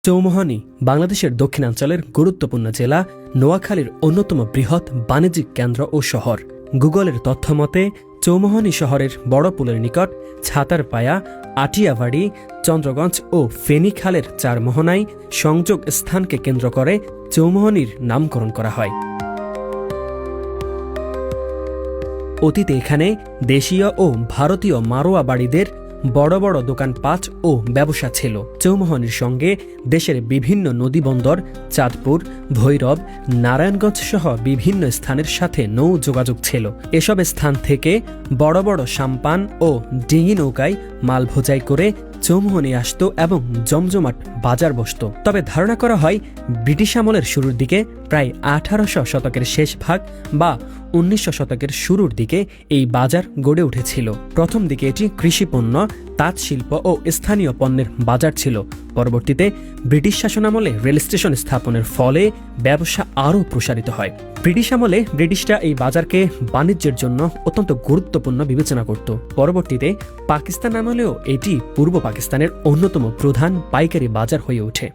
চৌমুহনী বাংলাদেশের দক্ষিণাঞ্চলের গুরুত্বপূর্ণ জেলা নোয়াখালীর অন্যতম বৃহৎ বাণিজ্যিক কেন্দ্র ও শহর। গুগলের তথ্যমতে চৌমুহনী শহরের বড় পুলের নিকট ছাতারপায়া, আটিয়াবাড়ি, চন্দ্রগঞ্জ ও ফেনী খালের চার মোহনায় সংযোগ স্থানকে কেন্দ্র করে চৌমুহনীর নামকরণ করা হয়। অতীতে এখানে দেশীয় ও ভারতীয় মারোয়া বাড়িদের বড় বড় দোকানপাট ও ব্যবসা ছিল। চৌমুহনীর সঙ্গে দেশের বিভিন্ন নদীবন্দর, চাঁদপুর, ভৈরব, নারায়ণগঞ্জ সহ বিভিন্ন স্থানের সাথে নৌ যোগাযোগ ছিল। এসব স্থান থেকে বড় বড় সাম্পান ও ডিঙি নৌকায় মাল বোঝাই করে চৌমুহনী আসত এবং জমজমাট বাজার বসত। তবে ধারণা করা হয় ব্রিটিশ আমলের শুরুর দিকে প্রায় 1800 শতকের শেষ ভাগ বা 1900 শতকের শুরুর দিকে এই বাজার গড়ে উঠেছিল। প্রথম দিকে এটি কৃষিপণ্য, তাঁত শিল্প ও স্থানীয় পণ্যের বাজার ছিল। পরবর্তীতে ব্রিটিশ শাসনামলে রেল স্টেশন স্থাপনের ফলে ব্যবসা আরও প্রসারিত হয়। ব্রিটিশ আমলে ব্রিটিশরা এই বাজারকে বাণিজ্যের জন্য অত্যন্ত গুরুত্বপূর্ণ বিবেচনা করত। পরবর্তীতে পাকিস্তান আমলেও এটি পূর্ব পাকিস্তানের অন্যতম প্রধান পাইকারি বাজার হয়ে ওঠে।